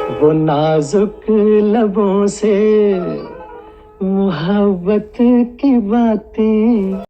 वो नाजुक लबों से मोहब्बत की बातें।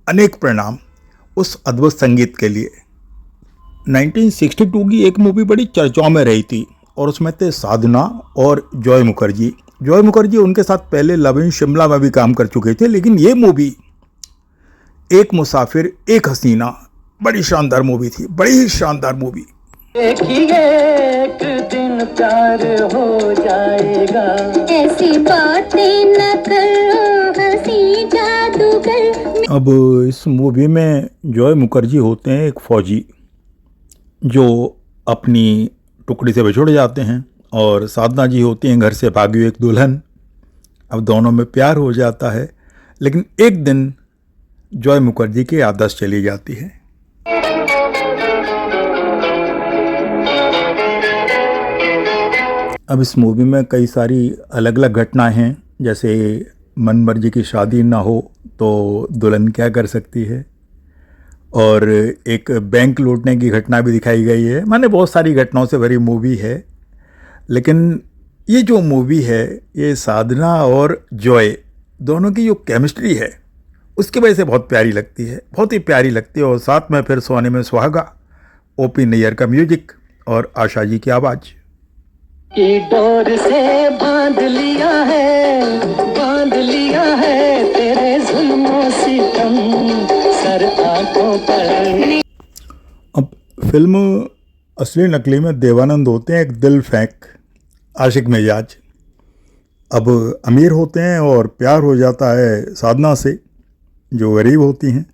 अनेक प्रणाम उस अद्भुत संगीत के लिए। 1962 की एक मूवी बड़ी चर्चाओं में रही थी और उसमें थे साधना और जॉय मुखर्जी। जॉय मुखर्जी उनके साथ पहले लव इन शिमला में भी काम कर चुके थे, लेकिन ये मूवी एक मुसाफिर एक हसीना बड़ी शानदार मूवी थी, बड़ी ही शानदार मूवी। देखिए एक दिन प्यार हो जाएगा, ऐसी बातें न करो हंसी जादूगर। अब इस मूवी में जॉय मुखर्जी होते हैं एक फौजी जो अपनी टुकड़ी से बिछुड़ जाते हैं और साधना जी होती हैं घर से भागी हुई एक दुल्हन। अब दोनों में प्यार हो जाता है, लेकिन एक दिन जॉय मुखर्जी की याददाश्त चली जाती है। अब इस मूवी में कई सारी अलग अलग घटनाएं हैं, जैसे मन मर्जी की शादी ना हो तो दुल्हन क्या कर सकती है, और एक बैंक लूटने की घटना भी दिखाई गई है। माने बहुत सारी घटनाओं से भरी मूवी है, लेकिन ये जो मूवी है ये साधना और जॉय दोनों की जो केमिस्ट्री है उसकी वजह से बहुत प्यारी लगती है, बहुत ही प्यारी लगती है। और साथ में फिर सोने में सुहागा, ओपी नैयर का म्यूजिक और आशा जी की आवाज़। की डोर से बांध लिया है तेरे जुल्मों सितम सर आंखों पर। अब फिल्म असली नकली में देवानंद होते हैं एक दिल फेंक आशिक मिजाज। अब अमीर होते हैं और प्यार हो जाता है साधना से जो गरीब होती हैं,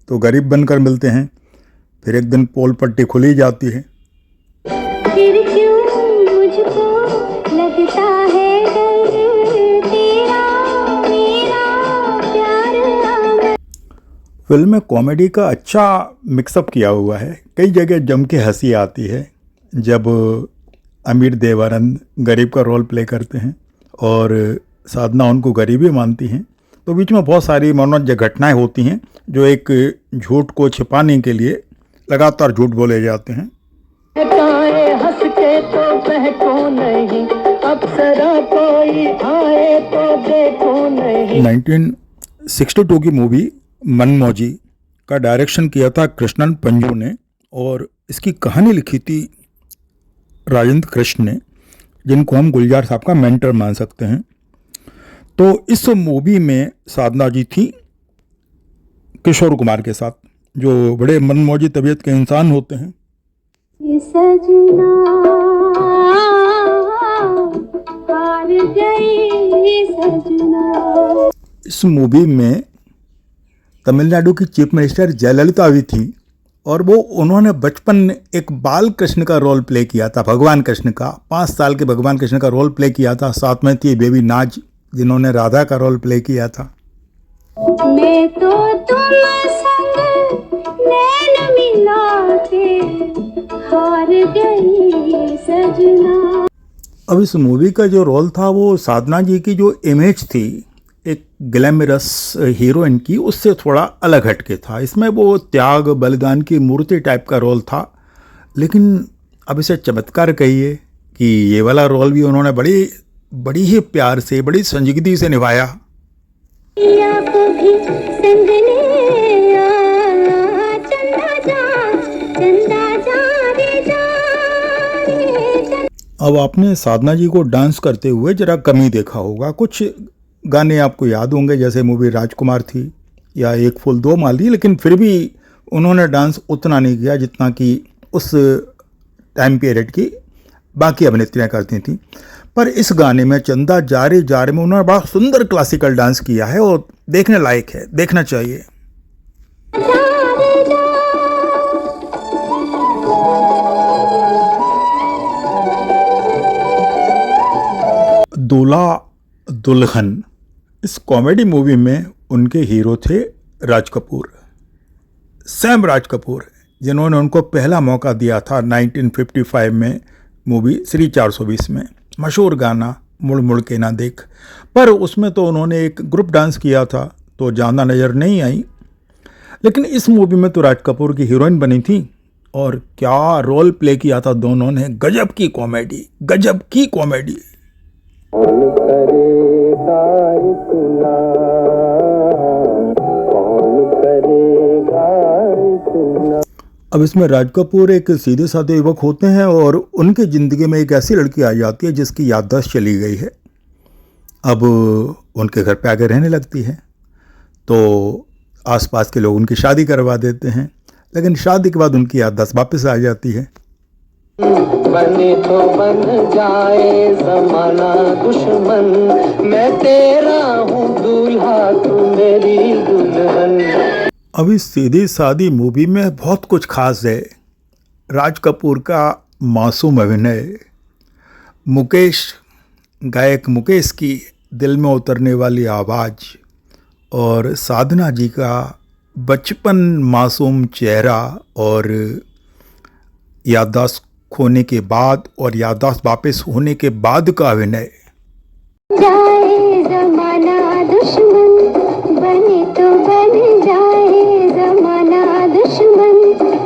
तो गरीब बनकर मिलते हैं। फिर एक दिन पोल पट्टी खुली जाती है। फिर क्यों मुझको लगता है डर, तेरा मेरा प्यार। फिल्म में कॉमेडी का अच्छा मिक्सअप किया हुआ है, कई जगह जम के हंसी आती है जब अमीर देवानंद गरीब का रोल प्ले करते हैं और साधना उनको गरीबी मानती हैं। तो बीच में बहुत सारी मनोरंजक घटनाएं होती हैं जो एक झूठ को छिपाने के लिए लगातार झूठ बोले जाते हैं। हंस के तो बहको नहीं, अप्सरा कोई आए तो देखो नहीं। 1962 की मूवी मनमौजी का डायरेक्शन किया था कृष्णन पंजू ने और इसकी कहानी लिखी थी राजेंद्र कृष्ण ने, जिनको हम गुलजार साहब का मेंटर मान सकते हैं। तो इस मूवी में साधना जी थी किशोर कुमार के साथ, जो बड़े मनमौजी तबीयत के इंसान होते हैं। ये सजना हार गई सजना। इस मूवी में तमिलनाडु की चीफ मिनिस्टर जयललिता भी थी और वो उन्होंने बचपन में एक बाल कृष्ण का रोल प्ले किया था, भगवान कृष्ण का, 5 साल के भगवान कृष्ण का रोल प्ले किया था। साथ में थी बेबी नाज जिन्होंने राधा का रोल प्ले किया था। मैं तो तुम संग नैन मिला के हार गई सजना। अब इस मूवी का जो रोल था वो साधना जी की जो इमेज थी एक ग्लैमरस हीरोइन की, उससे थोड़ा अलग हटके था। इसमें वो त्याग बलिदान की मूर्ति टाइप का रोल था, लेकिन अब इसे चमत्कार कहिए कि ये वाला रोल भी उन्होंने बड़ी ही प्यार से, बड़ी संजीदगी से निभाया। अब आपने साधना जी को डांस करते हुए जरा कम ही देखा होगा। कुछ गाने आपको याद होंगे, जैसे मूवी राजकुमार थी या एक फूल दो माली, लेकिन फिर भी उन्होंने डांस उतना नहीं किया जितना कि उस टाइम पीरियड की बाकी अभिनेत्रियाँ करती थीं। पर इस गाने में चंदा जा रे में उन्होंने बड़ा सुंदर क्लासिकल डांस किया है और देखने लायक है, देखना चाहिए। दूल्हा दुल्हन, इस कॉमेडी मूवी में उनके हीरो थे राज कपूर, सैम राज कपूर, जिन्होंने उनको पहला मौका दिया था 1955 में मूवी श्री 420 में, मशहूर गाना मुड़ मुड़ के ना देख। पर उसमें तो उन्होंने एक ग्रुप डांस किया था तो ज़्यादा नज़र नहीं आई, लेकिन इस मूवी में तो राज कपूर की हीरोइन बनी थी और क्या रोल प्ले किया था दोनों ने। गजब की कॉमेडी, गजब की कॉमेडी। कौन करेगा इतना, कौन करेगा अब इसमें राज कपूर एक सीधे साधे युवक होते हैं और उनकी ज़िंदगी में एक ऐसी लड़की आ जाती है जिसकी याददाश्त चली गई है। अब उनके घर पे आके रहने लगती है, तो आसपास के लोग उनकी शादी करवा देते हैं, लेकिन शादी के बाद उनकी याददाश्त वापस आ जाती है। बने तो बन जाए जमाना दुश्मन, मैं तेरा हूँ दूल्हा तू मेरी दुल्हन। अब इस सीधी सादी मूवी में बहुत कुछ खास है। राज कपूर का मासूम अभिनय, मुकेश, गायक मुकेश की दिल में उतरने वाली आवाज़ और साधना जी का बचपन मासूम चेहरा और याददाश्त खोने के बाद और याददाश्त वापस होने के बाद का अभिनय। जाए जमाना दुश्मन, बने तो बन जाए जमाना दुश्मन,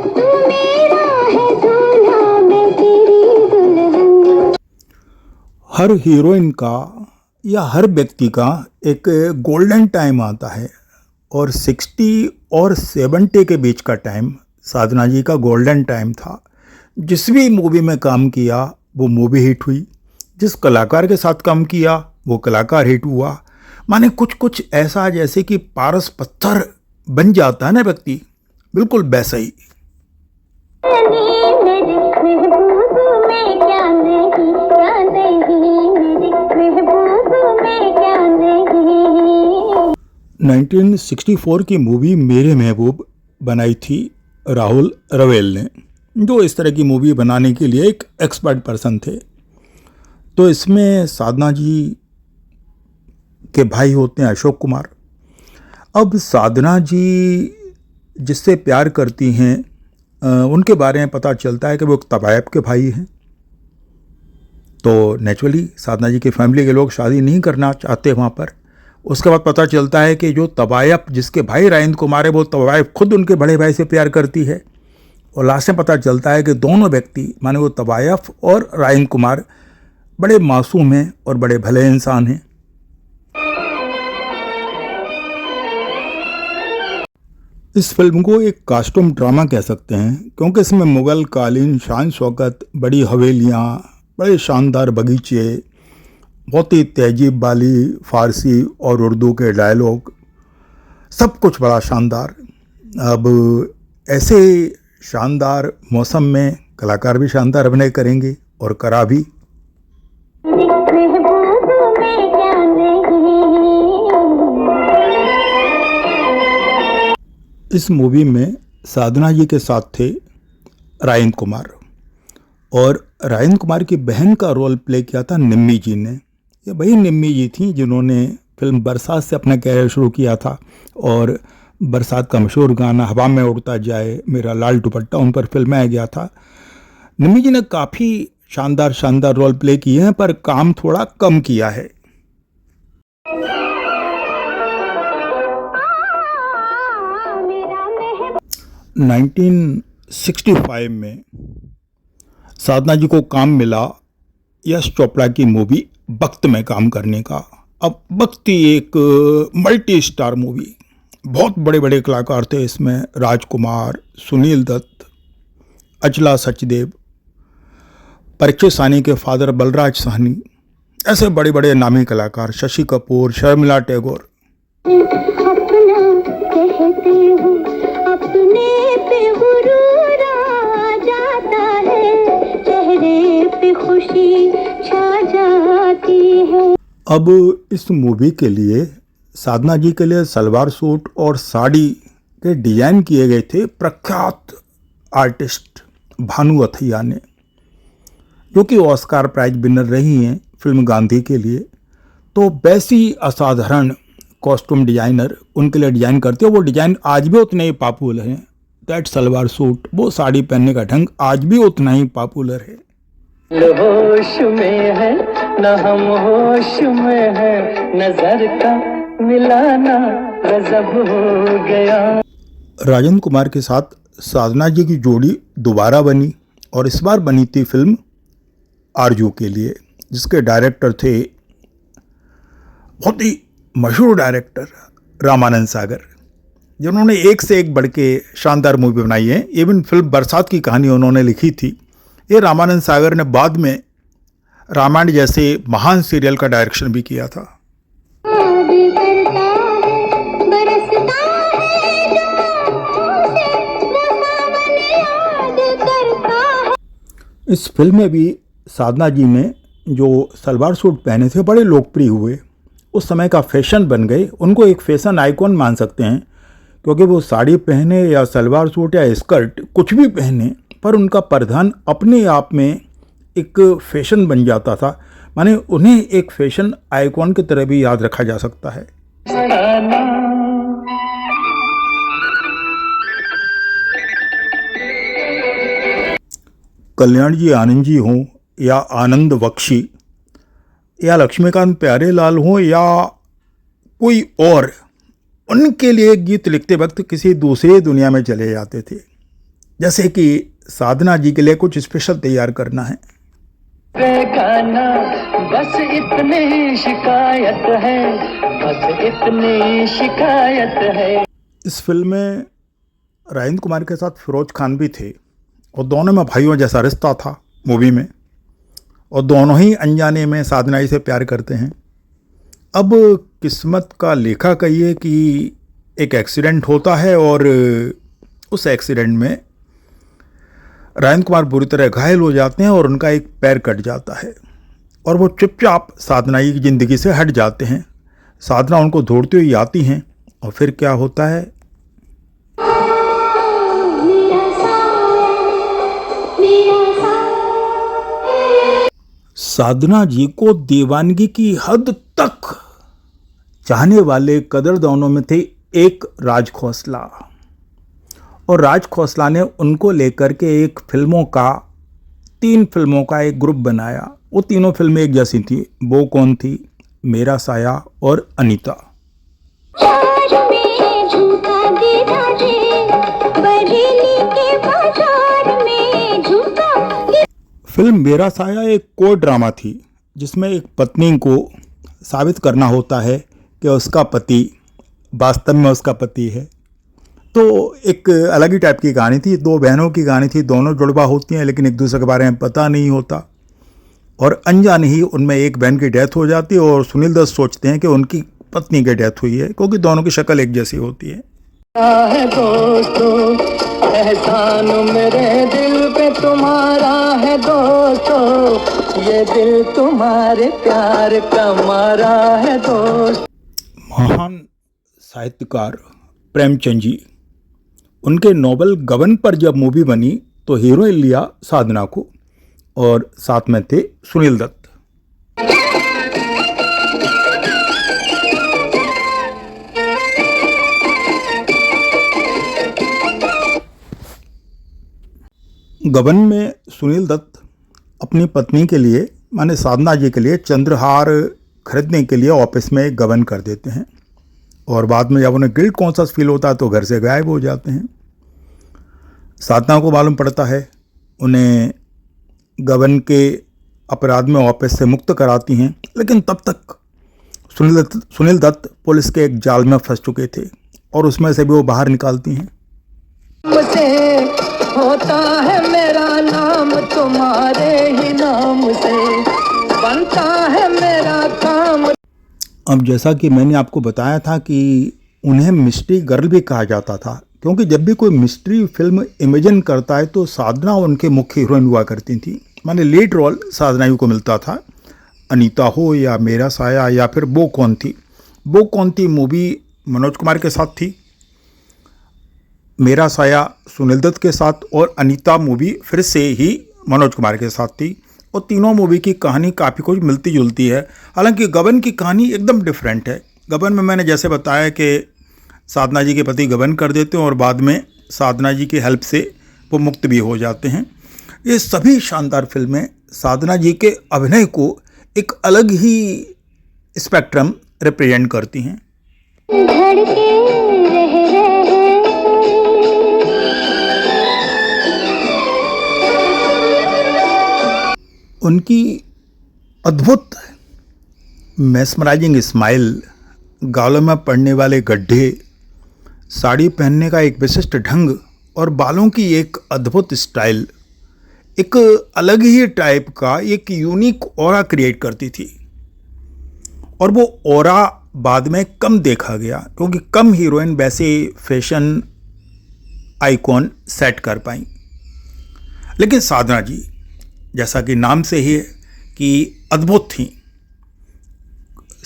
तू मेरा है दूल्हा मैं तेरी दुल्हन। हर हीरोइन का या हर व्यक्ति का एक गोल्डन टाइम आता है और 60 और 70 के बीच का टाइम साधना जी का गोल्डन टाइम था। जिस भी मूवी में काम किया वो मूवी हिट हुई, जिस कलाकार के साथ काम किया वो कलाकार हिट हुआ। माने कुछ कुछ ऐसा जैसे कि पारस पत्थर बन जाता है ना व्यक्ति, बिल्कुल वैसा ही। मेरे महबूब में क्या नहीं, क्या नहीं, मेरे महबूब में क्या नहीं। 1964 की मूवी मेरे महबूब बनाई थी राहुल रवेल ने, जो इस तरह की मूवी बनाने के लिए एक एक्सपर्ट पर्सन थे। तो इसमें साधना जी के भाई होते हैं अशोक कुमार। अब साधना जी जिससे प्यार करती हैं उनके बारे में पता चलता है कि वो तवायब के भाई हैं। तो नेचुरली साधना जी की फैमिली के लोग शादी नहीं करना चाहते वहाँ पर। उसके बाद पता चलता है कि जो तवायब जिसके भाई राजेंद्र कुमार है वो तवायब खुद उनके बड़े भाई से प्यार करती है। और लास्ट में पता चलता है कि दोनों व्यक्ति माने वो तवायब और राजेंद्र कुमार बड़े मासूम हैं और बड़े भले इंसान हैं। इस फिल्म को एक कास्ट्यूम ड्रामा कह सकते हैं, क्योंकि इसमें मुग़ल कालीन शान शौकत, बड़ी हवेलियाँ, बड़े शानदार बगीचे, बहुत ही तहजीब वाली फ़ारसी और उर्दू के डायलॉग, सब कुछ बड़ा शानदार। अब ऐसे शानदार मौसम में कलाकार भी शानदार अभिनय करेंगे और करा भी। महबूब में क्या नहीं। इस मूवी में साधना जी के साथ थे राजेंद्र कुमार, और राजेंद्र कुमार की बहन का रोल प्ले किया था निम्मी जी ने। ये वही निम्मी जी थी जिन्होंने फिल्म बरसात से अपना कैरियर शुरू किया था, और बरसात का मशहूर गाना हवा में उड़ता जाए मेरा लाल दुपट्टा उन पर फिल्माया गया था। निम्मी जी ने काफ़ी शानदार शानदार रोल प्ले किए हैं, पर काम थोड़ा कम किया है। 1965 में साधना जी को काम मिला यश चोपड़ा की मूवी वक्त में काम करने का। अब वक्त ही एक मल्टी स्टार मूवी, बहुत बड़े बड़े कलाकार थे इसमें, राजकुमार, सुनील दत्त, अचला सचदेव, परीक्षित साहनी के फादर बलराज साहनी, ऐसे बड़े बड़े नामी कलाकार, शशि कपूर, शर्मिला टैगोर। अपना कहते हो, अपने पे गुरूर आ जाता है, चेहरे पे खुशी छा जाती है। अब इस मूवी के लिए साधना जी के लिए सलवार सूट और साड़ी के डिज़ाइन किए गए थे प्रख्यात आर्टिस्ट भानु अथैया ने, जो कि ऑस्कार प्राइज विनर रही हैं फिल्म गांधी के लिए। तो वैसी असाधारण कॉस्ट्यूम डिजाइनर उनके लिए डिज़ाइन करते हो। वो डिज़ाइन आज भी उतने ही पॉपुलर हैं। दैट सलवार सूट, वो साड़ी पहनने का ढंग आज भी उतना ही पॉपुलर है। होश में है न हम होश में है, नजर का मिलाना गजब हो गया। राजेंद्र कुमार के साथ साधना जी की जोड़ी दोबारा बनी, और इस बार बनी थी फिल्म आरजू के लिए, जिसके डायरेक्टर थे बहुत ही मशहूर डायरेक्टर रामानंद सागर, जिन्होंने एक से एक बढ़ के शानदार मूवी बनाई है। इवन फिल्म बरसात की कहानी उन्होंने लिखी थी। ये रामानंद सागर ने बाद में रामायण जैसे महान सीरियल का डायरेक्शन भी किया था। इस फिल्म में भी साधना जी ने जो सलवार सूट पहने थे बड़े लोकप्रिय हुए, उस समय का फैशन बन गए। उनको एक फैशन आइकॉन मान सकते हैं, क्योंकि वो साड़ी पहने या सलवार सूट या स्कर्ट कुछ भी पहने, पर उनका परिधान अपने आप में एक फैशन बन जाता था। माने उन्हें एक फैशन आइकॉन की तरह भी याद रखा जा सकता है। कल्याण जी आनंद जी हों या आनंद बख्शी या लक्ष्मीकांत प्यारेलाल हों या कोई और, उनके लिए गीत लिखते वक्त किसी दूसरे दुनिया में चले जाते थे। जैसे कि साधना जी के लिए कुछ स्पेशल तैयार करना है। गाना बस इतनी शिकायत है, बस इतनी शिकायत है। इस फिल्म में राजेंद्र कुमार के साथ फिरोज खान भी थे और दोनों में भाइयों जैसा रिश्ता था मूवी में, और दोनों ही अनजाने में साधना जी से प्यार करते हैं। अब किस्मत का लेखा कहिए कि एक एक्सीडेंट होता है और उस एक्सीडेंट में राजेंद्र कुमार बुरी तरह घायल हो जाते हैं और उनका एक पैर कट जाता है और वो चुपचाप साधना जी की ज़िंदगी से हट जाते हैं। साधना उनको दौड़ती हुई आती हैं और फिर क्या होता है। साधना जी को दीवानगी की हद तक चाहने वाले कदरदानों में थे एक राज खोसला, और राज खोसला ने उनको लेकर के एक तीन फिल्मों का एक ग्रुप बनाया। वो तीनों फिल्में एक जैसी थी। वो कौन थी? मेरा साया और अनीता। फिल्म मेरा साया एक कोर्ट ड्रामा थी, जिसमें एक पत्नी को साबित करना होता है कि उसका पति वास्तव में उसका पति है। तो एक अलग ही टाइप की कहानी थी। दो बहनों की कहानी थी, दोनों जुड़वा होती हैं लेकिन एक दूसरे के बारे में पता नहीं होता, और अनजाने ही उनमें एक बहन की डेथ हो जाती है और सुनील दत्त सोचते हैं कि उनकी पत्नी की डेथ हुई है, क्योंकि दोनों की शक्ल एक जैसी होती है। दोस्तों एहसान मेरे दिल पे तुम्हारा है दोस्तों, ये दिल तुम्हारे प्यार का मारा है दोस्त। महान साहित्यकार प्रेमचंद जी, उनके नॉवल गबन पर जब मूवी बनी तो हीरोइन लिया साधना को और साथ में थे सुनील दत्त। गबन में सुनील दत्त अपनी पत्नी के लिए माने साधना जी के लिए चंद्रहार खरीदने के लिए ऑफिस में गबन कर देते हैं, और बाद में जब उन्हें गिल्ट कॉन्शियस फील होता है तो घर से गायब हो जाते हैं। साधना को मालूम पड़ता है, उन्हें गबन के अपराध में ऑफिस से मुक्त कराती हैं, लेकिन तब तक सुनील दत्त पुलिस के एक जाल में फंस चुके थे और उसमें से भी वो बाहर निकालती हैं। मुझसे होता है मेरा नाम, तुम्हारे ही नाम से बनता है मेरा काम। अब जैसा कि मैंने आपको बताया था कि उन्हें मिस्ट्री गर्ल भी कहा जाता था, क्योंकि जब भी कोई मिस्ट्री फिल्म इमेजिन करता है तो साधना उनके मुख्य हीरोइन हुआ करती थी। माने लीड रोल साधना को मिलता था। अनीता हो या मेरा साया या फिर वो कौन थी मूवी मनोज कुमार के साथ थी, मेरा साया सुनील दत्त के साथ, और अनीता मूवी फिर से ही मनोज कुमार के साथ थी। और तीनों मूवी की कहानी काफ़ी कुछ मिलती जुलती है। हालांकि गबन की कहानी एकदम डिफरेंट है। गबन में मैंने जैसे बताया कि साधना जी के पति गबन कर देते हैं और बाद में साधना जी की हेल्प से वो मुक्त भी हो जाते हैं। ये सभी शानदार फिल्में साधना जी के अभिनय को एक अलग ही स्पेक्ट्रम रिप्रेजेंट करती हैं। उनकी अद्भुत मेस्मराइजिंग स्माइल, गालों में पड़ने वाले गड्ढे, साड़ी पहनने का एक विशिष्ट ढंग और बालों की एक अद्भुत स्टाइल एक अलग ही टाइप का एक यूनिक ऑरा क्रिएट करती थी। और वो ऑरा बाद में कम देखा गया क्योंकि कम हीरोइन वैसे फैशन आइकॉन सेट कर पाई। लेकिन साधना जी, जैसा कि नाम से ही है कि अद्भुत थी।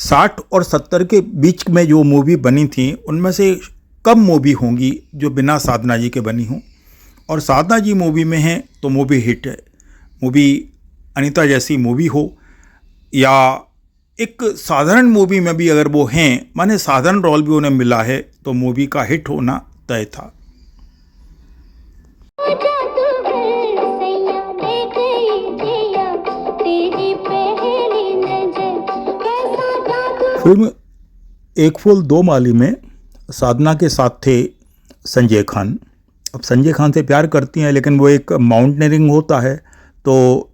60 और 70 के बीच में जो मूवी बनी थी उनमें से कम मूवी होंगी जो बिना साधना जी के बनी हों, और साधना जी मूवी में हैं तो मूवी हिट है। मूवी अनीता जैसी मूवी हो या एक साधारण मूवी में भी अगर वो हैं, माने साधारण रोल भी उन्हें मिला है, तो मूवी का हिट होना तय था। फिल्म एक फूल दो माली में साधना के साथ थे संजय खान। अब संजय खान से प्यार करती हैं, लेकिन वो एक माउंटेनियरिंग होता है तो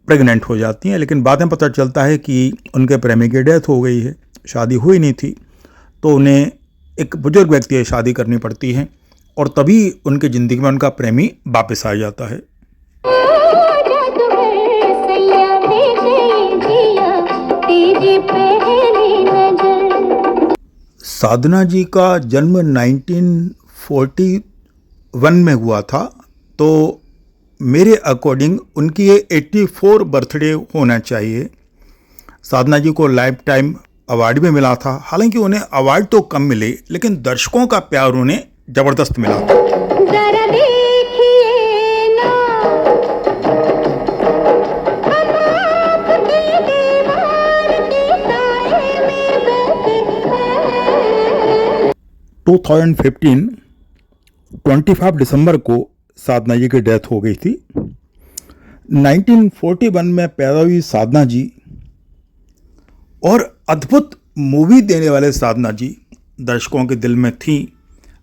प्रेग्नेंट हो जाती हैं। लेकिन बाद में पता चलता है कि उनके प्रेमी की डेथ हो गई है, शादी हुई नहीं थी, तो उन्हें एक बुजुर्ग व्यक्ति से शादी करनी पड़ती है और तभी उनकी ज़िंदगी में उनका प्रेमी वापस आ जाता है। साधना जी का जन्म 1941 में हुआ था, तो मेरे अकॉर्डिंग उनकी ये 84 बर्थडे होना चाहिए। साधना जी को लाइफ टाइम अवार्ड भी मिला था। हालांकि उन्हें अवार्ड तो कम मिले, लेकिन दर्शकों का प्यार उन्हें ज़बरदस्त मिला था। तो 2015 25 दिसंबर को साधना जी की डेथ हो गई थी। 1941 में पैदा हुई साधना जी और अद्भुत मूवी देने वाले साधना जी दर्शकों के दिल में थी,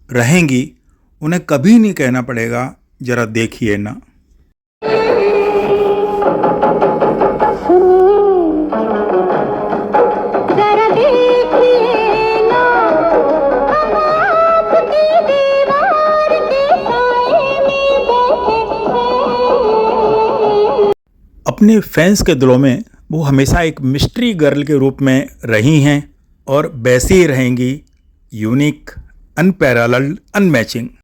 रहेंगी। उन्हें कभी नहीं कहना पड़ेगा जरा देखिए ना। अपने फैंस के दिलों में वो हमेशा एक मिस्ट्री गर्ल के रूप में रही हैं और वैसे ही रहेंगी, यूनिक, अनपैरेलल्ड, अनमैचिंग।